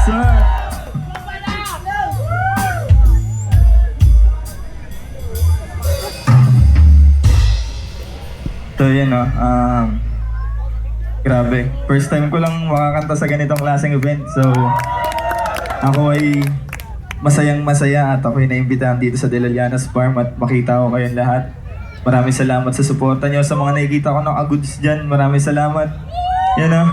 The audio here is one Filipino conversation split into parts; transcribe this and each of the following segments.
sir. So yun no, grabe. First time ko lang makakanta sa ganitong klaseng event. So, ako ay masayang masaya at ako'y naimbitahan dito sa Delalianas Farm at makita ko kayong lahat. Maraming salamat sa suporta nyo, sa mga nakikita ko ng aguds dyan. Maraming salamat. Yan no.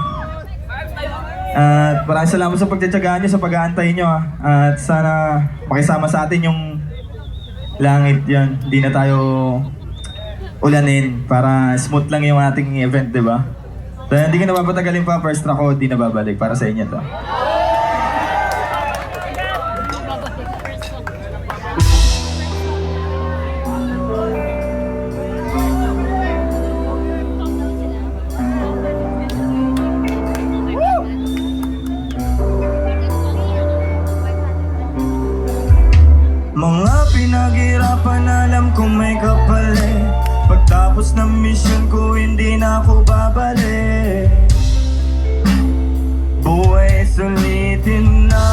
At maraming salamat sa pagtsatsagaan nyo, sa pag-aantay nyo ha. At sana makisama sa atin yung langit yan. Hindi na tayo ulanin para smooth lang yung ating event, di ba? So, hindi ko na papatagalin pa, first track ko, di na babalik para sa inyo to. Mga pinaghirapan, alam kong may kapalit. Pagtapos ng mission ko, hindi na ako babalik. Buhay sulitin na.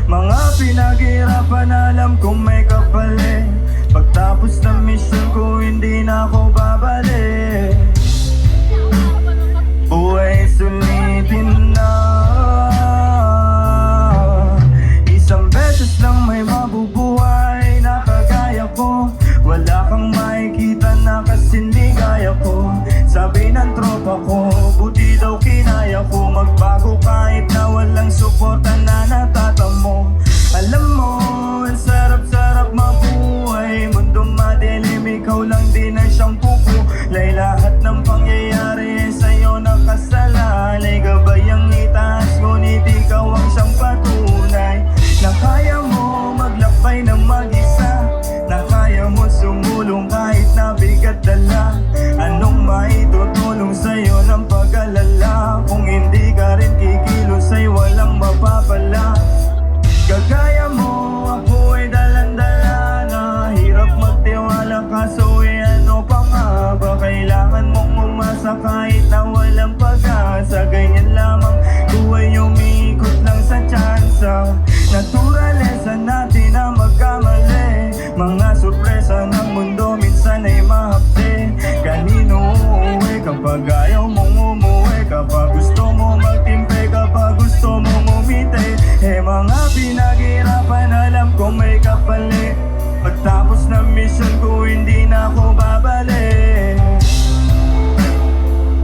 Mga pinaghirapan, alam kong may kapalit. Pagtapos ng mission ko, hindi na ako babalik. Buhay sulitin na. Isang beses lang may mabubuhay na kagaya ko. Wala kang makikita na kasi hindi gaya ko. Sabi ng tropa ko, buti daw kinaya ko magbago kahit na walang suporta na natatamo. Alam mo, ang sarap-sarap mabuhay. Mundo madilim, ikaw lang din ang siyang pukulay. Lahat ng pangyayari sa'yo nakasalalay. Gabay ang itaas, ngunit ikaw ang siyang patunay. Na kaya mo maglakbay ng mag-isa, na kaya mo sumulong kahit na bigat dala. Anong maitutulong sa'yo ng pag-alala? Kung hindi ka rin kikilos ay walang mapapala. Kagaya mo, ako ay dalandala na. Hirap magtiwala kaso ano pa nga ba? Kailangan mong umasa kahit na walang pag-asa. Ganyan lamang, buhay umiikot lang sa tsansa. Naturalesa natin na magkamali. Mga sorpresa ng mundo minsan ay mahapde. Kanino uuwi kapag ayaw mong umuwi? Kapag gusto mo magtimpe, kapag gusto mong umite. Mga pinaghirapan, alam ko may kapalit. Pagtapos ng mission ko, hindi na ako babalik.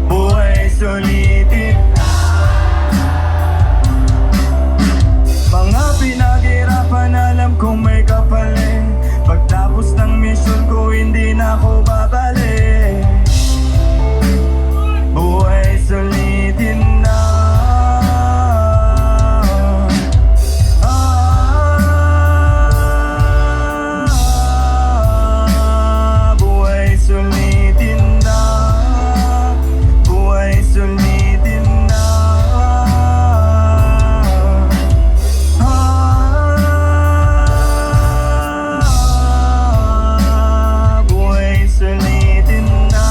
Buhay sulitin. Mga pinaghirapan, alam kong may kapalit. Pagtapos ng mission ko, hindi na ako babalik. Buhay sulitin na. Buhay sulitin na. Buhay sulitin na. Buhay sulitin na.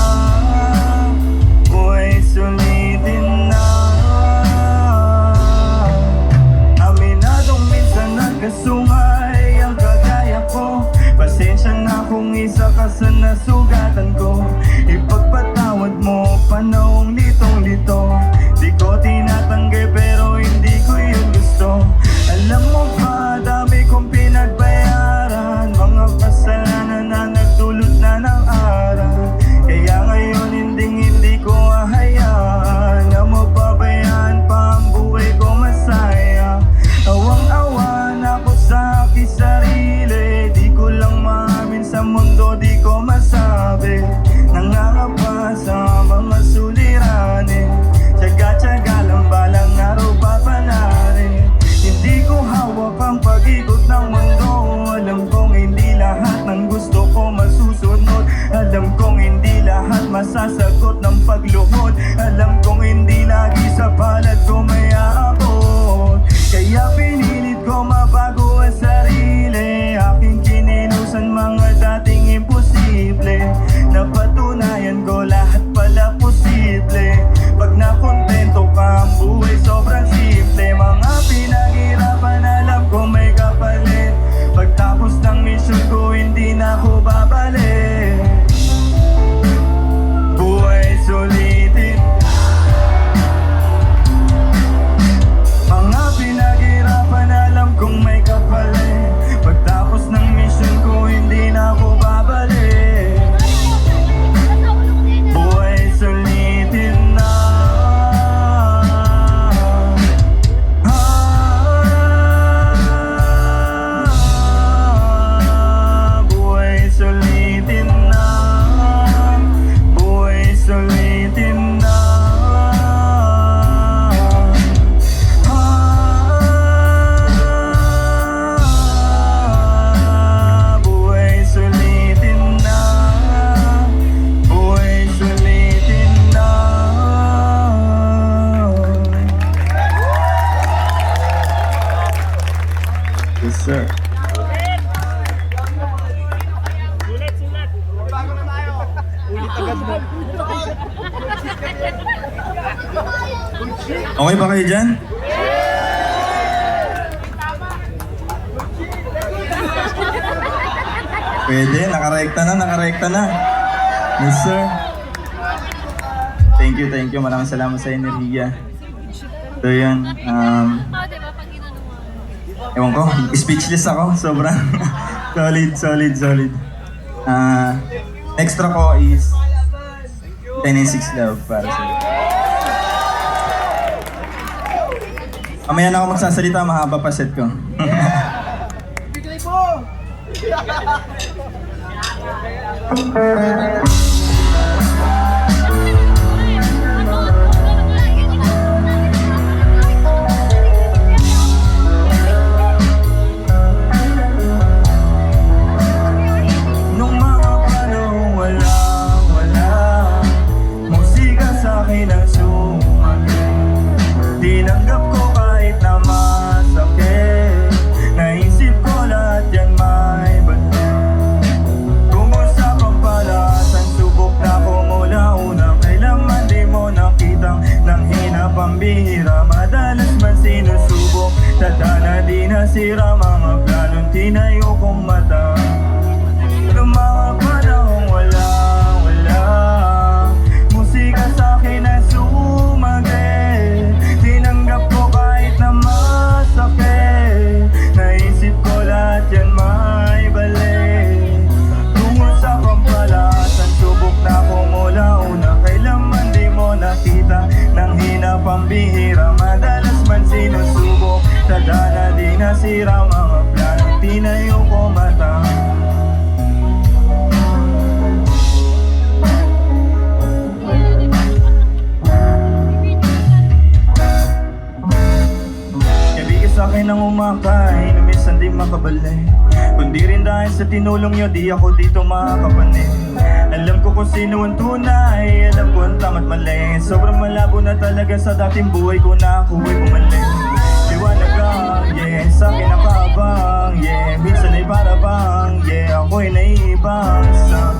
Buhay sulitin na. Aminadong minsan nagkasungay ang kagaya ko. Pasensya na kung isa ka sa nasugatan ko. Ipagpatawad mo panahong litong-lito. Di ko tinatanggi pero hindi ko yun gusto. Alam mo ba, dami kong pinagbayaran. Mga kasalanan na nagdulot na ng aral. Kaya ngayon hindi ko hahayaan na mapabayaan pa ang buhay ko masaya. Awang-awa na ako sa aking sarili. Di ko lang maamin sa mundo, di ko masaya. sir. Okay ba kayo dyan? Pwede, nakarekta na. Yes, sir. Thank you. Maraming salamat sa enerhiya. So yun, ewan ko, speechless ako, sobrang solid. Extra ko is 10 and 6 love para sa iyo. Mamaya na ako magsasalita, mahaba pa set ko. Nung mga panahong wala musika sa'kin ang sumagay. Tinanggap ko kahit na masakit. Naisip ko lahat yan may balik. Kung usapang palasan, subok na ko mula una. Kailangan di mo nakitang nang hinap ang bihira. Madalas man sinusubok, tadhana di nasira. Mga planong tinayo kong mata. Nung mga panahong wala musika sa'kin ang sumagay. Tinanggap ko kahit na masakit. Naisip ko lahat yan may balik. Kung usapang palasan, subok na ko mula una. Kailangan di mo nakita nang hinap ang bihira. Madalas man sinusubok, tadhana di nasira. Mga planong tinayo ko mata. Sa'kin ang umakay, na minsan di makabalik. Kundi rin dahil sa tinulong nyo, di ako dito makakapanin. Alam ko kung sino ang tunay, alam ko ang tama't mali. Sobrang malabo na talaga sa dating buhay ko na ako ay bumalik. Liwanag lang, yeah, sa'kin nakabang, yeah. Minsan ay para bang, yeah, ako'y naibang sa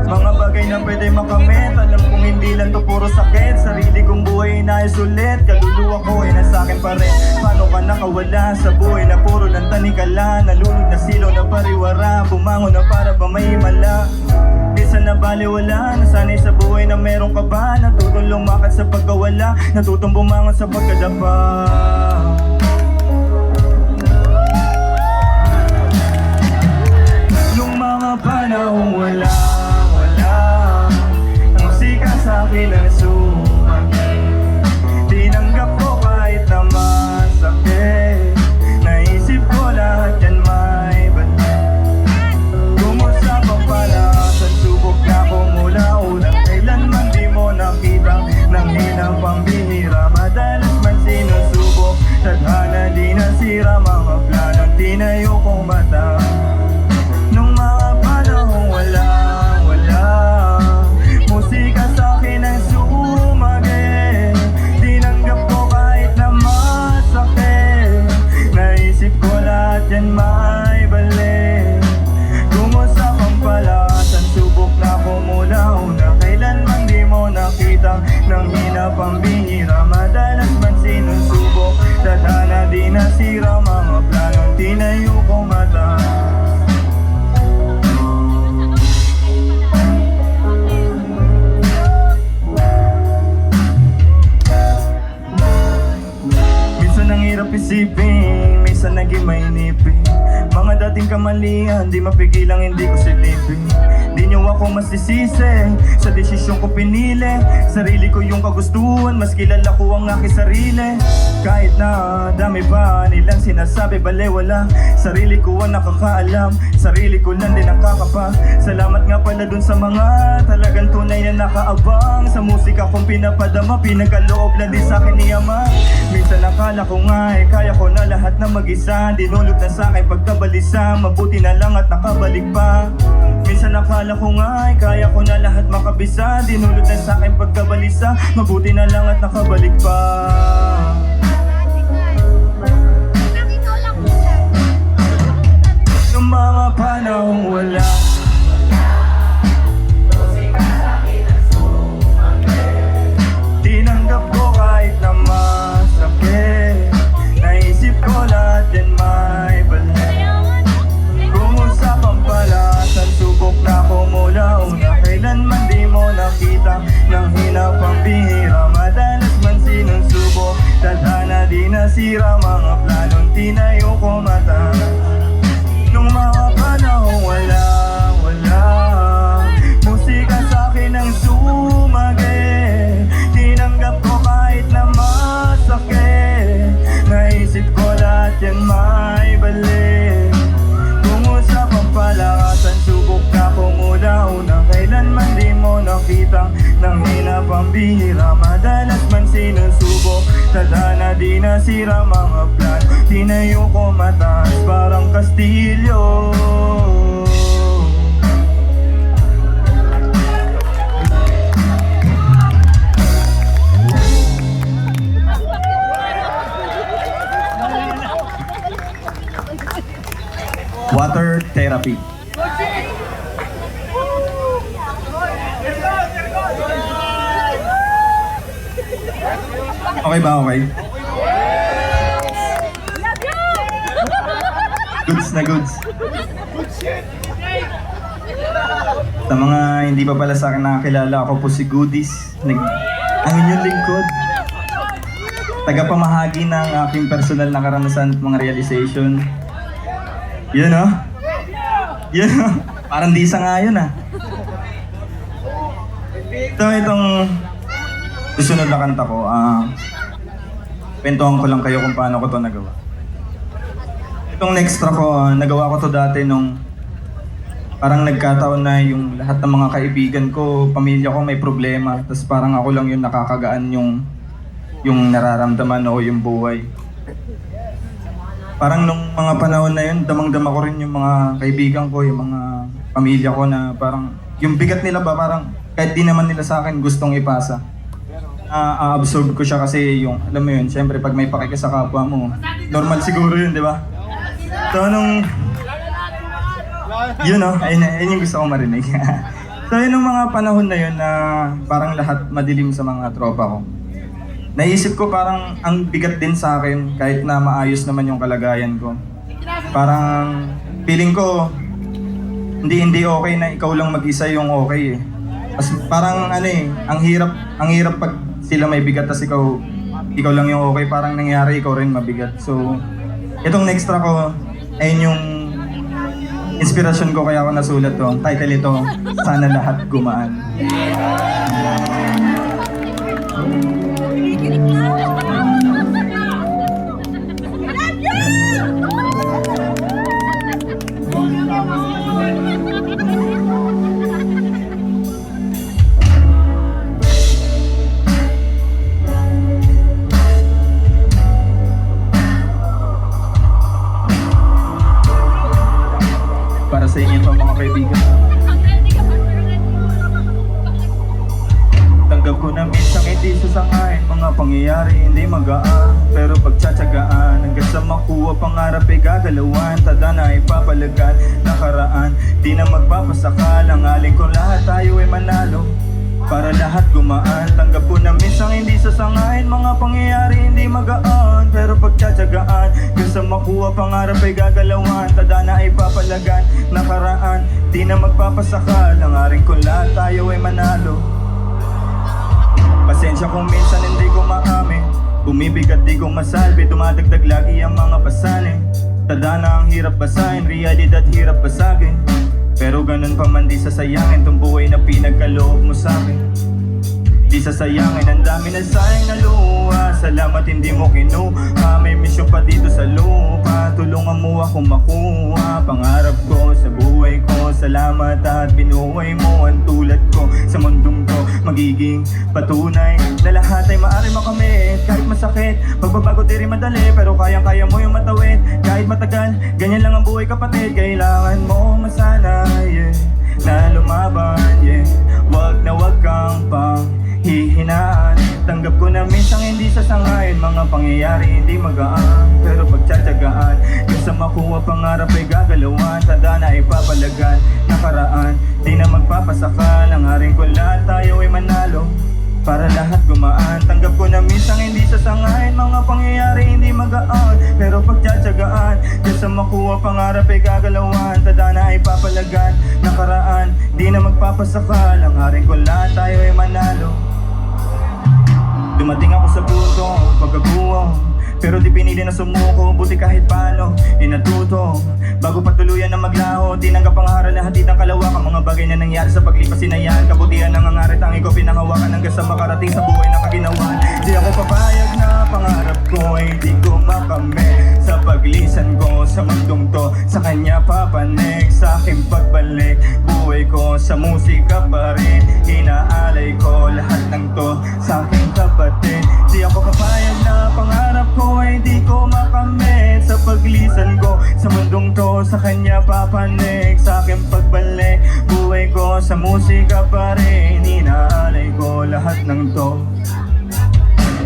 mga bagay na pwede makamit. Alam kong hindi lang to puro sakit. Sarili kong buhay inayos ulit. Kaluluwa ko ay nasa'kin pa rin. Paano ka nakawala sa buhay na puro lang tanikala? Nalunod na silaw na pariwara. Bumangon na para ba may himala. Minsan na baliwala. Nasanay sa buhay na meron ka ba? Natutong lumakad sa pagkawala. Natutong bumangon sa pagkadapa. Nung mga panahong wala musika sa'kin ang sumagay. Tinanggap ko kahit na masakit. Naisip ko lahat yan may balik. Kung usapang palasan, subok na ko mula una. Kailanman di mo nakita nang hinap ang bihira. Madalas man sinusubok, tadhana di nasira. Mga planong tinayo kong mata. Nung mga panahong wala musika sa'kin ang sumagay. Tinanggap ko kahit na masakit. Naisip ko lahat yan may balik. Kung usapang palasan, subok na ko mula una. Kailanman di mo nakita nang hinap ang bihira. Madalas man sinusubok, tadhana di nasira. Mga planong tinayo kong mata. Hirap isipin, minsan naging mainipin. Mga dating kamalian, di mapigilang hindi ko silipin. Di nyo ako masisisi sa desisyon ko pinili. Sarili ko yung kagustuhan, mas kilala ko ang aking sarili. Kahit na dami pa nilang sinasabi, balewala. Sarili ko ang nakakaalam, sarili ko lang din ang kakapa. Salamat nga pala dun sa mga talagang tunay na nakaabang. Sa musika kong pinapadama, pinagkaloob lang din sa'kin ni Ama. Minsan nakala ko nga kaya ko na lahat na mag-isa. Dinulot na sa'kin pagkabalisa, mabuti na lang at nakabalik pa. Minsan nakala ko nga kaya ko na lahat makabisa. Dinulot na sa'kin pagkabalisa, mabuti na lang at nakabalik pa. nasira mga planong tinayo ko mata. Nung mga panahon wala musika sa'kin ang sumagi. Tinanggap ko kahit na masakit. Naisip ko lahat yan may balik. Kung usapang palakasan, subok na ko muna-una. Kailanman di mo nakita nang hinap ang bihira. Madalas man sinusubok, tadhana di nasira mga plan. Tinayo ko mataas parang kastilyo. Water therapy. Okay ba? Okay? Goods na goods. Sa mga hindi pa pala sa akin nakakilala, ako po si Goodies. Ang inyong lingkod. Tagapamahagi ng aking personal na karanasan at mga realization. Yun o? Yun o? Parang di sa nga yun ah. Itong susunod na kanta ko, kwentuhan ko lang kayo kung paano ko to nagawa. Itong next track ko, nagawa ko to dati nung parang nagkataon na yung lahat ng mga kaibigan ko, pamilya ko may problema. Tapos parang ako lang yung nakakagaan yung nararamdaman o yung buhay. Parang nung mga panahon na yun, damang-dama ko rin yung mga kaibigan ko, yung mga pamilya ko na parang yung bigat nila ba parang kahit di naman nila sa akin gustong ipasa. Absorb ko siya kasi yung, alam mo yun, syempre pag may pakika sa kapwa mo, normal siguro yun, di ba? So nung, yun o, ayun yung gusto ko marinig. So yun nung mga panahon na yun na parang lahat madilim sa mga tropa ko. Naisip ko parang ang bigat din sa akin kahit na maayos naman yung kalagayan ko. Parang feeling ko hindi okay na ikaw lang mag-isa yung okay eh. As parang ano eh, ang hirap pag sila may bigat tas ikaw lang yung okay, parang nangyari ikaw rin mabigat. So itong next track ko ayun yung inspirasyon ko kaya ako nasulat to. Title ito, Sana Lahat Gumaan. Para sa inyo pa mga kaibigan. Tanggap ko na minsan hindi sasangain mga pangyayari hindi magaan. Pero pagtsatsagaan hanggang sa makuha pangarap ay gagalawan. Tada na ipapalagan nakaraan di na magpapasakal. Ang aling ko lahat tayo ay manalo para lahat gumaan. Tanggap ko na minsan hindi sasangain mga pangyayari hindi magaan. Pero pagtsatsagaan hanggang sa makuha pangarap ay gagalawan. Tada na ipapalagan nakaraan di na magpapasakal. Ang aring ko lahat tayo ay manalo. Pasensya kung minsan hindi ko maamin, bumibigat di ko masalbi, dumadagdag lagi ang mga pasanin. Tada na ang hirap basahin, realidad hirap basagin. Pero ganun pa man di sasayangin tong buhay na pinagkaloob mo sa'kin. Di sasayangin, ang dami na sayang na luha. Salamat hindi mo kinuha, may misyon pa dito sa lupa. Tulungan mo ako makuha pangarap ko sa buhay ko. Salamat at binuhay mo ang tulad ko sa mundong to. Magiging patunay na lahat ay maaari makamit. Kahit masakit, pagbabago di rin madali, pero kayang-kaya mo yung matawid. Kahit matagal, ganyan lang ang buhay kapatid. Kailangan mo masanay, na lumaban, wag na wag kang hihinaan. Tanggap ko na minsan hindi sasangayin mga pangyayari hindi magaan. Pero pagtsatsagaan yung sa makuha pangarap ay gagalawan. Tanda na ipapalagan nakaraan di na magpapasakal. Ang aring ko lahat tayo ay manalo para lahat gumaan. Tanggap ko na minsan hindi sasangayin mga pangyayari hindi magaan. Pero pagtsatsagaan yung sa makuha pangarap ay gagalawan. Tanda na ipapalagan nakaraan di na magpapasakal. Ang aring ko lahat tayo ay manalo. Dumating ako sa punto pagkabuo, pero di pinili na sumuko. Buti kahit paano, natuto. Bago pa tuluyan na maglaho, tinanggap ang haral na hatid ng kalawakan. Mga bagay na nangyari sa paglipas sinayaan, kabutihan ng nangangarit ang ikaw pinangawakan hanggang sa makarating sa buhay na kaginawan. Di ako papayag na pangarap ko ay di ko makamit. Sa paglisan ko sa mundong to, sa kanya papanik. Sa aking pagbalik, buhay ko sa musika pa rin. Inaalay ko lahat ng to sa aking kapatid. Di ako papayag na pangarap ko ay di ko makamit. Sa paglisan ko sa mundong to, sa kanya papanik. Sa aking pagbalik, buhay ko sa musika pa rin. Inaalay ko lahat ng to.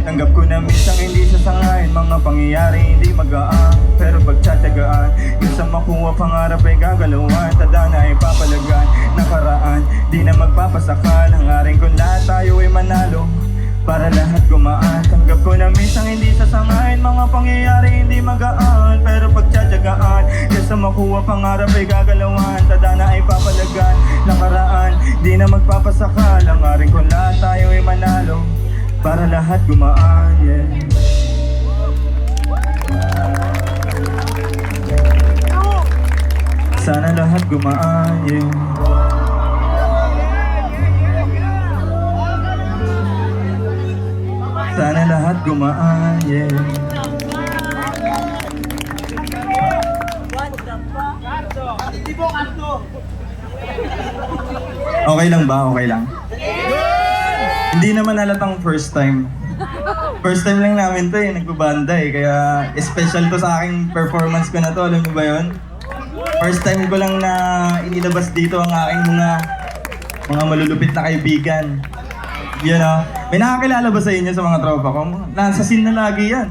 Tanggap ko na minsan hindi sasangayin, mga pangyayari hindi magaan, pero pagtsatsagaan, yung sa makuha pangarap ay gagalawan. Tadhana ay papalagan, nakaraan di na magpapasakal. Hangarin ko lahat tayo ay manalo, para lahat gumaan. Tanggap ko na minsan hindi sasangayin, mga pangyayari hindi magaan, pero pagtsatsagaan, yung sa makuha pangarap ay gagalawan. Tadhana ay papalagan, nakaraan di na magpapasakal. Hangarin ko lahat tayo ay manalo, para lahat gumaan, yeah. Sana lahat gumaan, yeah. Sana lahat gumaan, yeah. Okay lang ba? Okay lang? Hindi naman halatang first time. First time lang namin to nagbabanda kaya special to sa aking performance ko na to, alam mo ba yun? First time ko lang na inilabas dito ang aking mga malulupit na kaibigan. You know? May nakakilala ba sa inyo sa mga tropa ko? Nasa scene na lagi yan.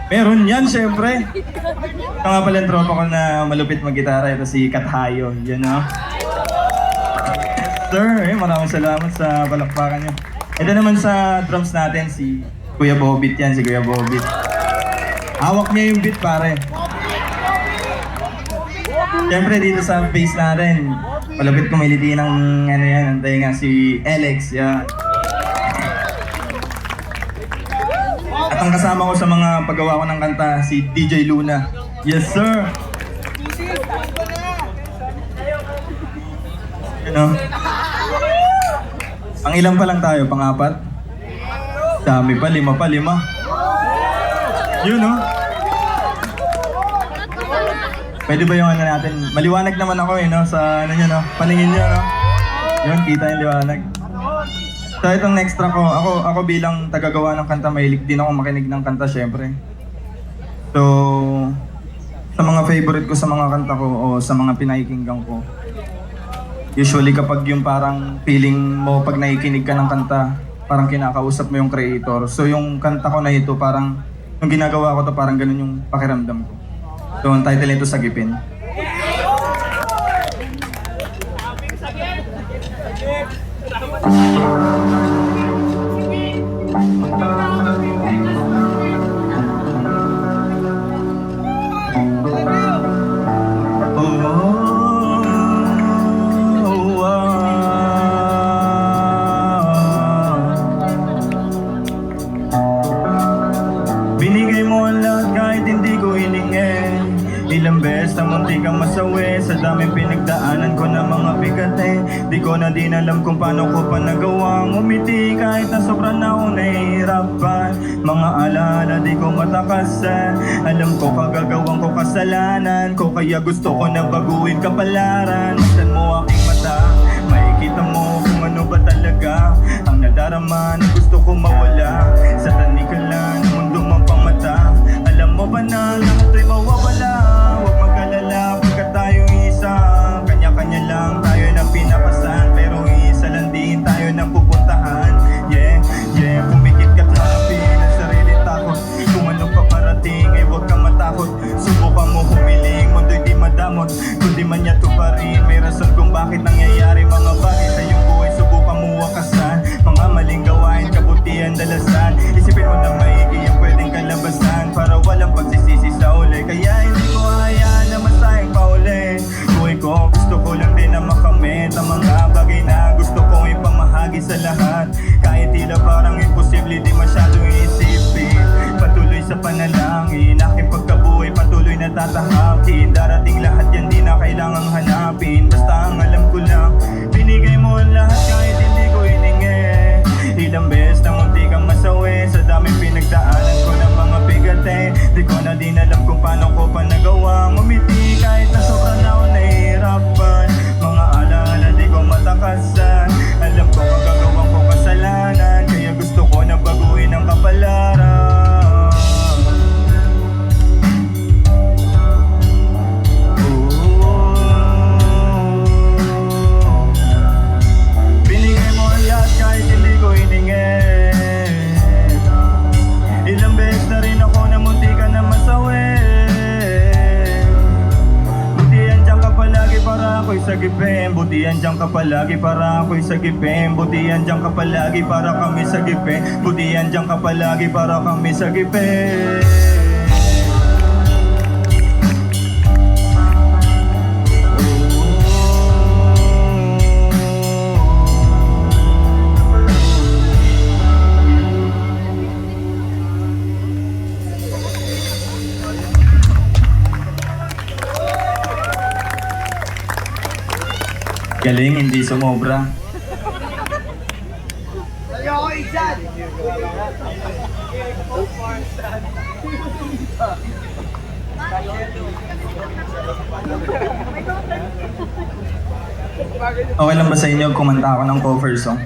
Meron yan, syempre. Ito nga pala yung tropa ko na malupit mag-gitara, ito si Kathayo, you know? Sir, maraming salamat sa palakpakan niyo. Ito naman sa drums natin, si Kuya Bobit yan, si Kuya Bobit. Hawak niya yung beat, pare. Siyempre dito sa bass natin, malapit kumiliti ng ano yan, antay nga si Alex, yan. At ang kasama ko sa mga paggawa ko ng kanta, si DJ Luna. Yes, sir! You know? Ang ilang pa lang tayo, pang-apat? Dami pa, 5 pa. Yun, no? Pwede ba yung ano natin? Maliwanag naman ako no? Sa ano nyo, no? Paningin nyo, no? Yun, kita yung liwanag. So itong next track ko, ako bilang tagagawa ng kanta, mahilig din ako makinig ng kanta, syempre. So, sa mga favorite ko sa mga kanta ko o sa mga pinakikinggan ko, usually kapag yung parang feeling mo pag nakikinig ka ng kanta, parang kinakausap mo yung creator. So yung kanta ko na ito, parang yung ginagawa ko to, parang ganun yung pakiramdam ko. So ang title nito, Sagipin. Binigay mo ang lahat kahit hindi ko hiningi. Ilang beses na muntik kang masawi, sa daming pinagdaanan ko na mga bigate. Di ko na din alam kung paano ko pa nagawang umiti, kahit na sobrang na ako nahihirapan. Mga alaala di ko matakasan, alam ko kagagawang ko kasalanan ko, kaya gusto ko na baguhin kapalaran. Buksan mo aking mata, makikita mo kung ano ba talaga ang nadarama na gusto ko mawala. Sa tanikalan ng mundo mang pamata, alam mo ba na lahat ay mawawala? Huwag mag-alala pagkat tayo isa, kanya-kanya lang tayo ng pinapasan, pero isa lang din tayo ng pupuntahan. Yeah, yeah, pumikit ka't happy ng sarili takot. Kung ano pa parating ay huwag kang matakot. Subukan mo humiling, mundo'y di madamot, kundi man niya to pa rin. May rason kung bakit nangyayari mga bagay sa iyong buhay. Subukan mo wakasan mga maling gawain, kabutihan, dalasan. Isipin mo na maigi na din alam kung paano ko pa nagawa ngumiti kahit na sobrang na ako nahihirapan. Mga alaala di ko matakasan, alam ko magagawang ko kasalanan, kaya gusto ko na baguhin ang kapalaran. Binigay mo ang lahat kahit hindi ko hiningin. Ilang beses na rin ako na munti ka na masawin. Butihan dyan ka palagi para ako'y sagipin. Butihan dyan ka palagi para ako'y sagipin. Butihan dyan ka palagi para kami sagipin. Butihan dyan ka palagi para kami sagipin. Galing, hindi sumobra. Ayoko isan! Okay lang ba sa inyo kumanta ako ng cover song?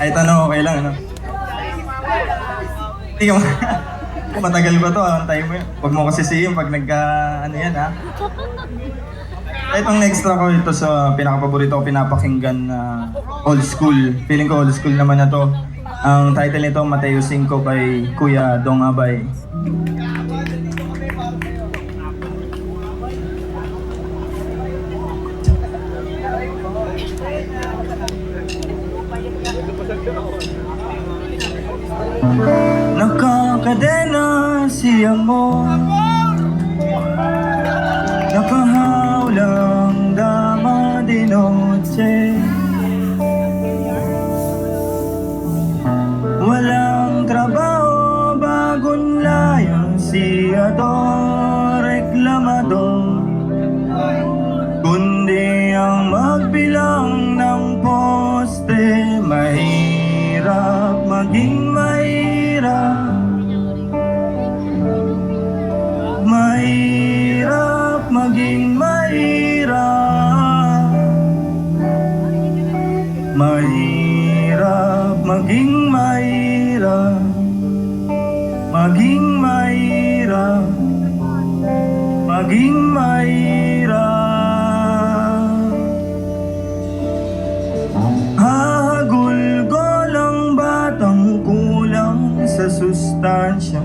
Kahit ano, okay lang, ano? Hindi ka matagal ba to, antay mo yun. Huwag mo kasi siya pag nagka, ano yan, ha? Itong extra ko ito sa pinaka-paborito ko pinapakinggan na old school. Feeling ko old school naman na to. Ang title nito, Mateo 5 by Kuya Dong Abay. Nakakadena siya mo, napahawlang dama di noche. Walang trabaho, bagong layang siya to, reklamador. Kundi ang magbilang ng poste, mahirap maging mahirap. Mahirap maging mahirap. Mahirap maging mahirap. Maging mahirap. Maging mahirap. Hahagulgol ang batang kulang sa sustansya,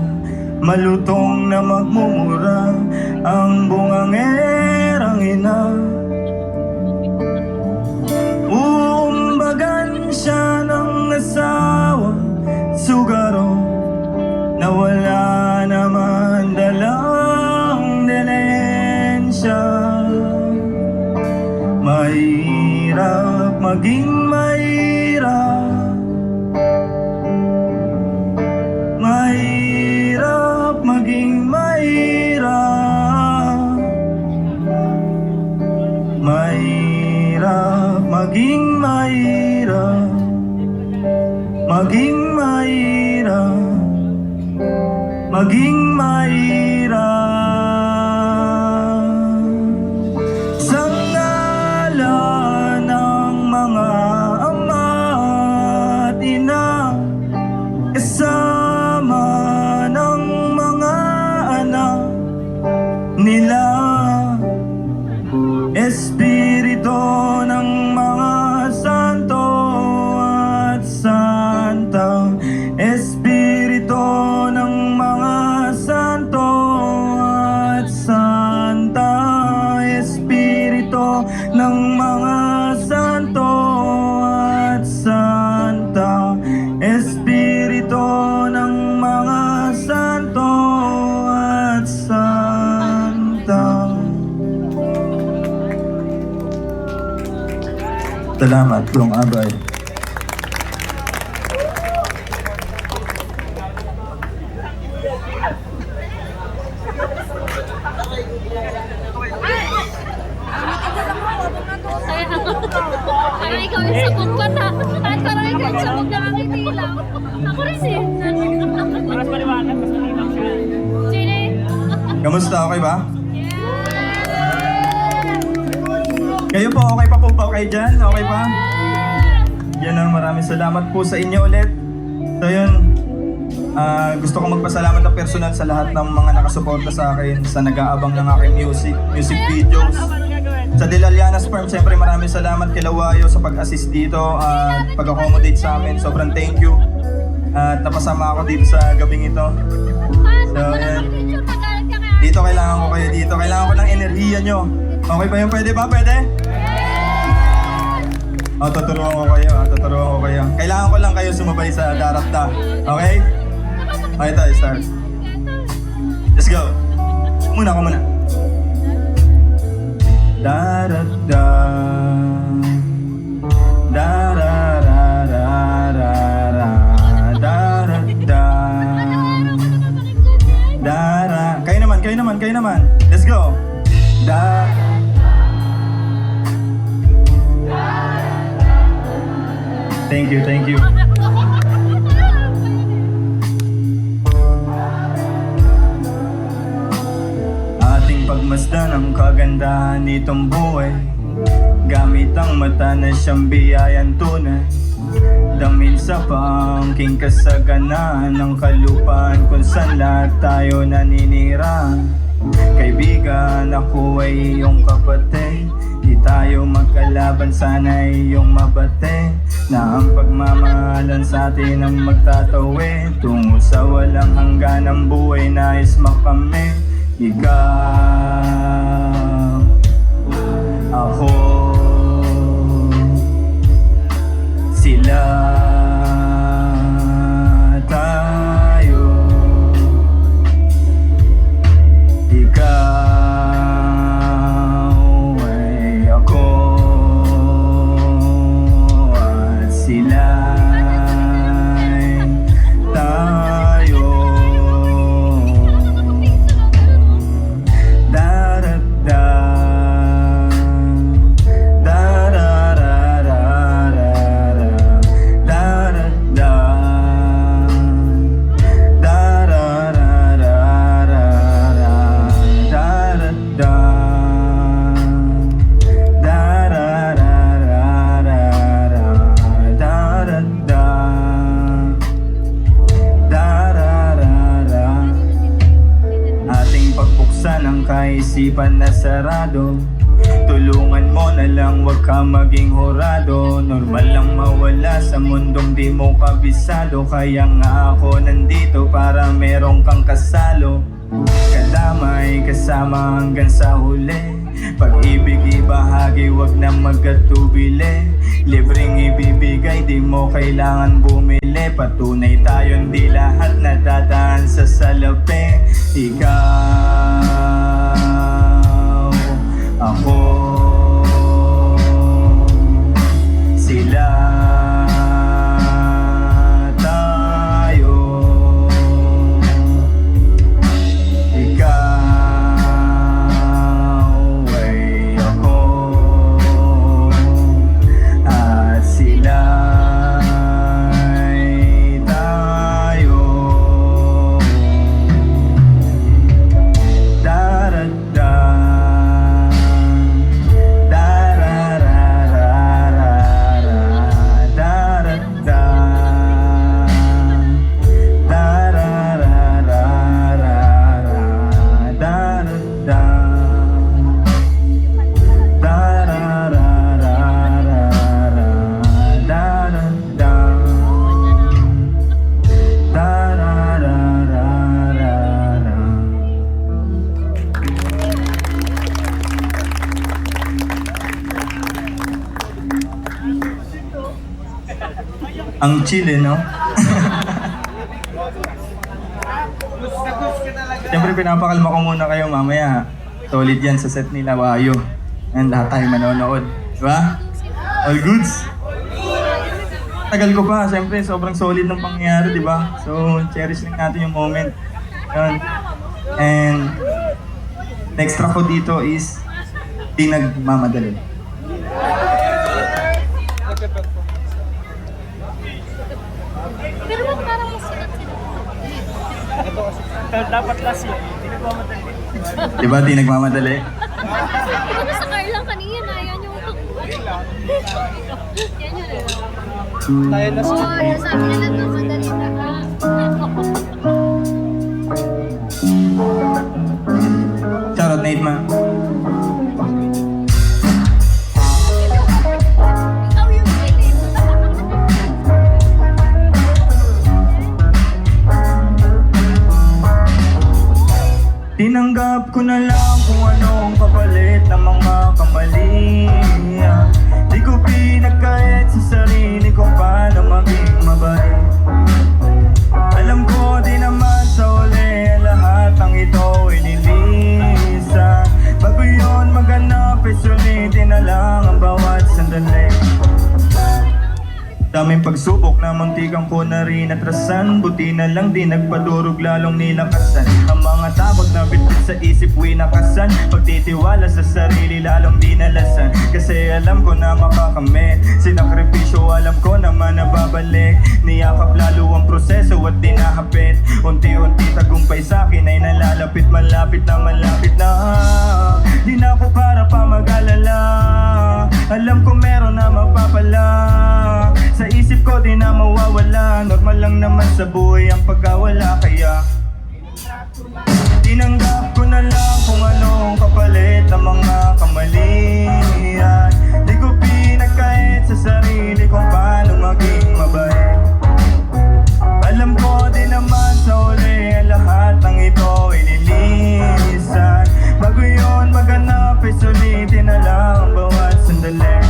malutong na magmumura ang bungangerang ina. Uumbagan siya ng asawa, sugaro, na wala naman dalang delensya. Mahirap maging mahirap. Mahirap maging mahirap. Mahirap maging mahirap. Maging mahirap. Maging mahirap. Sa ngalan ng mga ama at ina, kasama ng mga anak nila, Espiritu ng mga santo at santa, Espiritu ng mga santo at santa, Espiritu ng mga santo at santa, Espiritu ng mga santo at santa. Salamat, Dong Abay. Parang ikaw yung sabog ko na. Parang ikaw yung sabog na kami tilaw. Ako rin eh. Kamusta? Okay ba? Kayo po, okay pa po ba kayo dyan? Okay pa? Yan ang maraming salamat po sa inyo ulit. So yun, gusto kong magpasalamat ng personal sa lahat ng mga nakasuporta sa akin, sa nag-aabang ng aking music videos. Sa Delalianas Farm, siyempre maraming salamat kay Lawayo sa pag-assist dito at pag-accommodate sa amin. Sobrang thank you. At napasama ako dito sa gabing ito. So yan. Dito kailangan ko kayo dito. Kailangan ko ng enerhiya nyo. Okay ba yun? Pwede ba? Pwede? Tuturuan ko kayo. Tuturuan ko kayo. Kailangan ko lang kayo sumabay sa darapta. Okay? Okay tayo, start. Let's go. Muna ako muna. Darapta. Dararararara. Darapta. Dara. Kayo naman. Let's go. Thank you. Ating pagmasdan ang kagandahan nitong buhay, gamit ang mata na siyang biyayan tunay. Damin sa pangking kasaganaan ng kalupaan kung saan lahat tayo naninira. Kaibigan, ako ay iyong kapatid. Di tayo magkalaban, sana iyong mabate. Na ang pagmamahalan sa atin ang magtatawid tungo sa walang hanggan ng buhay, nais makamit. Ikaw, ako, sila, tayo. Ikaw ay ako at sila ay tayo. Darapda, dararararara, darapda, dararararara, darapda, dararararara, darapda, dararara. Ating pagbuksan ang kaisipan na sarado. Tulungan mo na lang, wag ka maging horado. Normal lang mawala sa mundong di mo kabisado. Kaya nga ako nandito para merong kang kasalo. Kadamay kasama hanggang sa huli. Pag-ibig ibahagi, wag na magkatubili. Libreng ibibigay, di mo kailangan bumili. Patunay tayong di lahat nadadaan sa salapi. Ikaw, ako, sila, tayo. Ikaw ay ako at sila ay tayo. Darada, dararararara, darada, dararararara, darada, dararararara, darada, dararararara. Ang chill no? Siyempre pinapakalma ko muna kayo mamaya. Solid yan sa set nila, Wayo. And lahat tayo manonood. Diba? All goods? Tagal ko pa, siyempre sobrang solid ng pangyayari, diba? So, cherish lang natin yung moment. Yun. And next track ko dito is Di Nagmamadali. Pero parang mas sikat sila. Dapat last yun. Hindi nagmamadali. Diba di nagmamadali? Ano sa car lang kanina, yan yung... Yan yun eh. Tayo last Oo, sabi na nagmamadali na ka. Shoutout Nate Ma. Ikaw yung pilit. Tinanggap ko na lang kung anong kapalit ng mga kamalian. Di ko pinagkait sa sarili ko paano maging mabait. Alam ko di naman sa uli lahat ng ito inilisan. Bago yun maganap ay sulitin na lang ang bawat sandali. Daming pagsubok na muntikan ko na rin atrasan. Buti na lang di nagpadurog lalong nilakasan. Ang mga takot na bitbit sa isip winakasan. Pagtitiwala sa sarili lalong dinalasan. Kasi alam ko na makakamit. Sinakripisyo alam ko naman na babalik. Niyakap lalo ang proseso at dinahapit. Unti-unti tagumpay sa'kin ay nalalapit. Malapit na di na ako para pa mag-alala. Alam ko meron na magpapala. Sa isip ko di na mawawala. Normal lang naman sa buhay ang pagkawala. Kaya tinanggap ko na lang kung anong kapalit ng mga kamalian. Di ko pinagkait sa sarili kung paano maging mabait. Alam ko di naman sa uli ang lahat ng ito inilisan. Bago yun maganap ay sulitin na lang ang bawat sandali.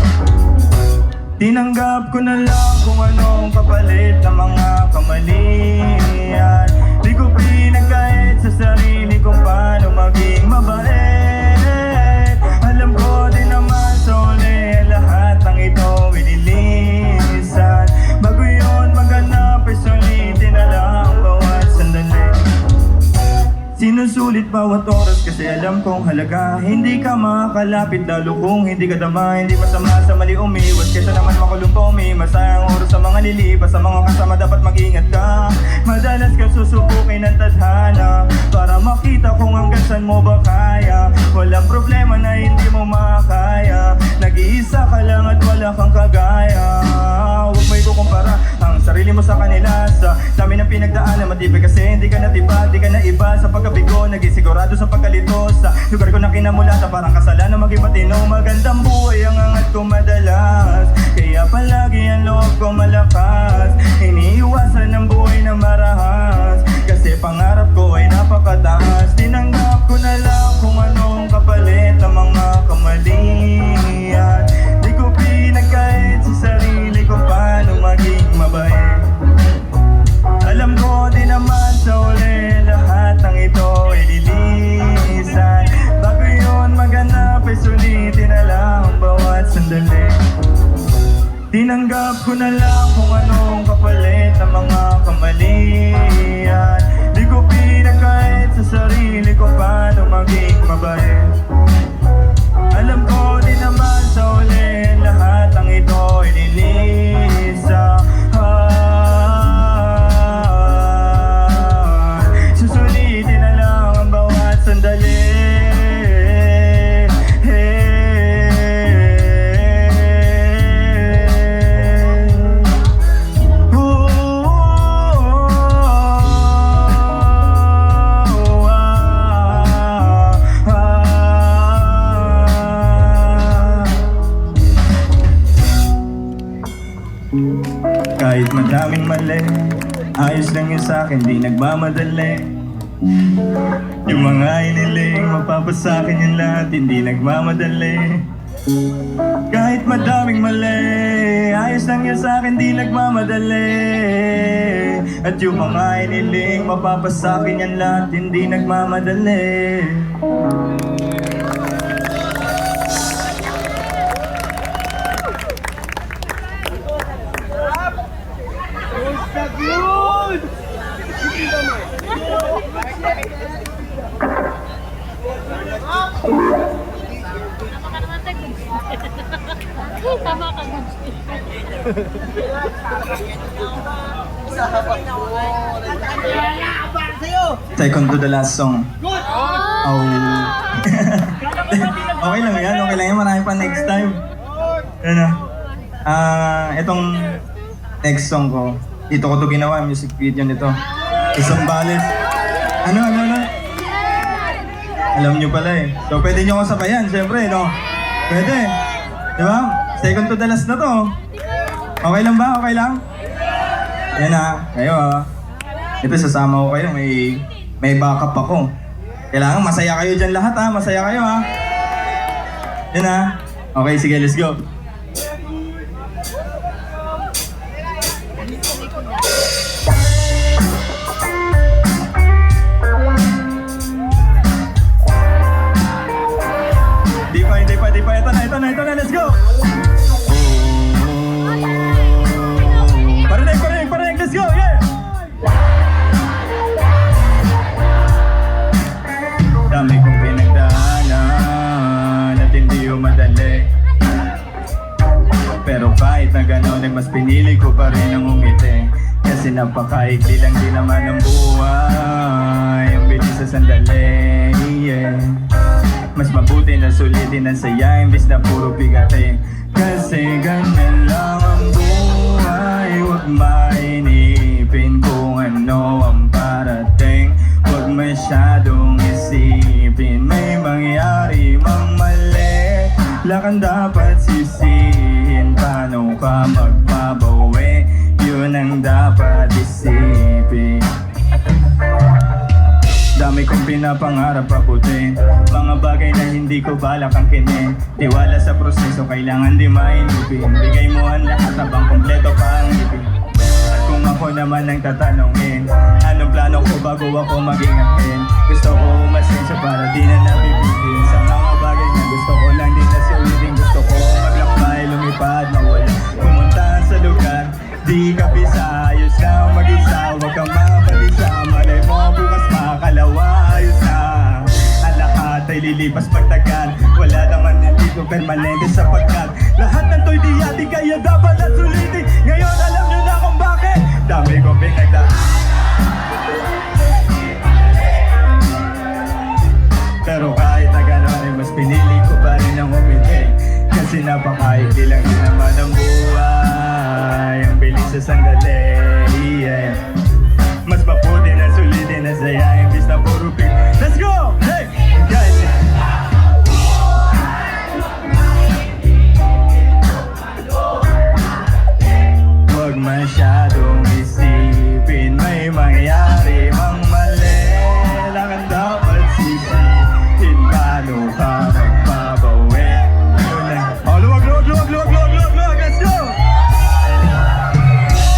Tinanggap ko na lang kung anong kapalit ng mga kamalian. Di ko pinagkait sa sarili kung paano maging mabait. Alam ko din naman sa uli lahat ng ito inilisan. Bago yun maganap ay sulitin na lang ang bawat sandali. Sinusulit bawat oras kasi alam kong halaga. Hindi ka makakalapit lalo kung hindi ka dama. Hindi masama sa mali umiwas kesa naman makulong pumi. Masayang oras sa mga lilipas. Sa mga kasama dapat mag-ingat ka. Madalas ka susubukin ng tadhana para makita kung hanggang saan mo ba kaya. Walang problema na hindi mo makakaya. Nag-iisa ka lang at wala kang kagaya. Huwag mo ikukumpara ang sarili mo sa kanila. Sa dami ng pinagdaanan matibay kasi hindi ka natiba. Di ka na iba sa pagkabigo. Naging sigurado sa pagkalito. Sa lugar ko na kinamulata parang kasalanan maging matino. Magandang buhay ang angat ko madalas. Kaya palagi ang loob ko malakas. Iniiwasan ng buhay na marahas. Kasi pangarap ko ay napakataas. Tinanggap ko na lang kung anong kapalit ng mga kamalian. Di ko pinagkait sa sarili kung paano maging mabait. Alam ko din naman sa uli lahat ng ito ay lilisan. Bago yun maganap ay sulitin na lang ang bawat sandali. Tinanggap ko na lang kung anong kapalit ng mga kamalian. Di ko pinagkait sa sarili kung paano maging mabait. Alam ko din naman sa uli lahat ng ito ay lilisan. Susulitin na lang ang bawat sandali. Kahit madaming mali, ayos lang yun sa'kin, di nagmamadali. Yung mga iniling, mapapasakin yung lahat, hindi nagmamadali. Kahit madaming mali, ayos lang yun sa'kin, di nagmamadali. At yung mga iniling, mapapasakin yung lahat, hindi nagmamadali. Yun! Tama ka naman sa good. Tama ka good. Sa hapag mo. Wala ka para sa'yo. Second to the last song. Good! Oh. Okay lang yan, okay lang yan. Marami pa next time. Ano? Itong next song ko, dito ko to ginawa, music video nito. Isang balis. Ano? Alam nyo pala eh. So pwede nyo ako sabayan, syempre, no? Pwede. Di ba? Second to the last na to. Okay lang ba? Okay lang? Yan na. Kayo Ito, sasama ko kayo. May backup ako. Kailangan masaya kayo dyan lahat ha. Masaya kayo ha. Yan na. Okay, sige, let's go. Di pa. Ito na. Let's go. Parinig. Let's go. Yeah. Dami kong pinagdaanan at hindi madali. Pero kahit na gano'n ay mas pinili ko pa rin ang umiti. Kasi napakaikli lang din naman ang buhay. Ang bilis sa sandali, yeah. Mas mabuti na sulitin ang saya imbis na puro bigatin. Kasi ganyan lang ang buhay. Huwag mainipin kung ano ang parating. Huwag masyadong isipin may mangyari mang mali. Lakang dapat sisihin, paano ka magbabawi? Yun ang dapat isipin. Dami kong pinapangarap abutin, mga bagay na hindi ko balak angkinin. Tiwala sa proseso, kailangan di mainipin. Bigay mo ang lahat habang kompleto pa ang ipin. At kung ako naman ang tatanungin, anong plano ko bago ako maging akin? Gusto ko umasensya para di na nabibitin sa mga bagay na gusto ko lang din na siulitin. Gusto ko maglakbay, lumipad, mawala, pumunta sa lugar di kabisa. Ayos lang mag-isa, huwag kang mabalisa. Malay mo bukas makakalawa, ayos na. Ang lahat ay lilipas pagtagal. Wala naman hindi ko permanente sapagkat lahat ng to'y di kaya dapat na sulitin. Ngayon alam nyo na kung bakit. Dami kong pinagdaan. Pero kahit na gano'n ay mas pinili ko pa rin ang umiti. Kasi napakaikli lang din naman ang buhay. Ang bilis sa sandali, yeah. Mas mabuti na sulitin na saya imbis na puro pin. Let's go! Hey! Guys! Huwag masyadong isipin may mangyari mang mali. Lakang dapat sisihin, paano ka magbabawi? Luwag, let's go!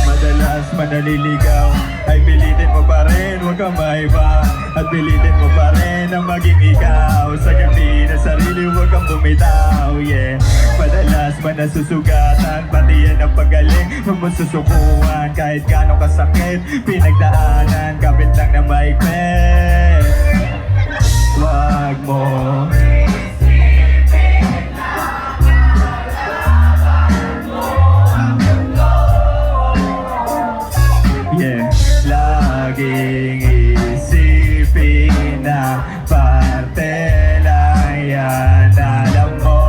Madalas manaliligaw ay pilitin mo pa rin, huwag kang maiba. At pilitin mo pa rin ang maging ikaw. Sa gabi na sarili, huwag kang bumitaw, yeah. Madalas man nasusugatan, pati yan ang pagaling. Huwag mo susukuan, kahit gano'ng kasakit pinagdaanan, kapit lang na maikpit. Huwag mo laging isipin na parte lang yan. Alam mo,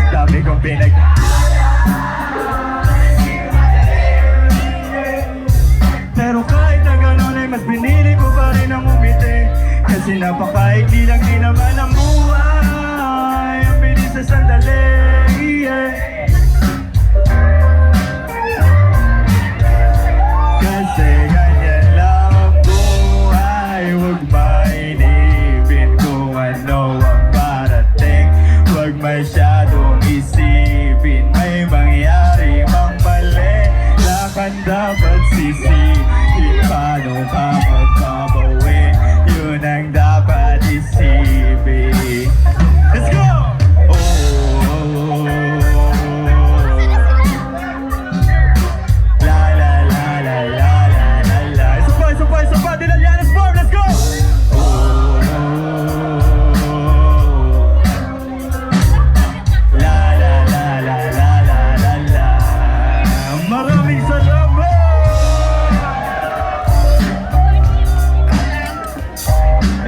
dami kong pero kahit na gano'n ay mas pinili ko pa rin ang umiti. Kasi napakaikli lang din naman ang buhay. Ang bilis sa sandali, yeah. Kasi ganyan lang ang buhay. Huwag mainipin kung ano ang parating. Huwag masyadong isipin may mangyari mang mali. Lakang dapat sisihin, paano ka magbabawi? Yun ang dapat isipin. Let's go!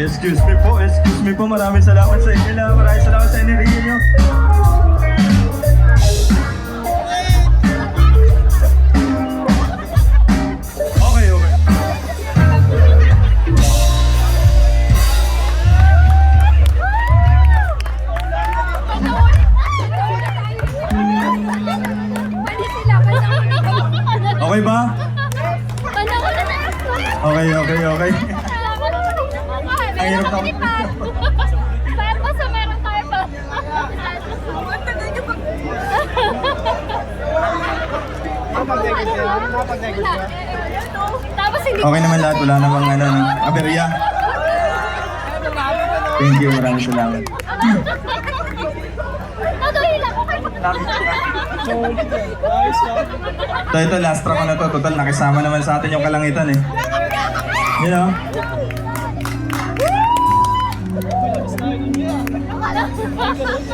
Excuse me po. Maraming salamat sa inyo lang. Maraming salamat sa enerhiya nyo. Okay. Pwede sila, Okay ba? Okay. Ang hirap na. Kaya pa sa meron tayo pa. Tapos hindi Okay naman lahat. Wala namang aberya. Thank you. Maraming salamat. Naduhila ko kayo. Ito, last track ko na to. Total, nakisama naman sa atin yung kalangitan eh. You know?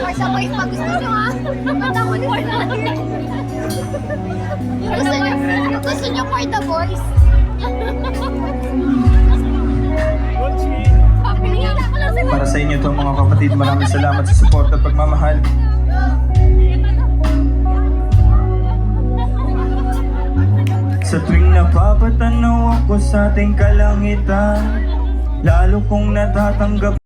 Ay, sabay pa gusto nyo ha? Gusto nyo for the boys? Para sa inyo to mga kapatid, maraming salamat sa support at pagmamahal. Sa tuwing napapatanaw ako sa ating kalangitan, lalo kong natatanggap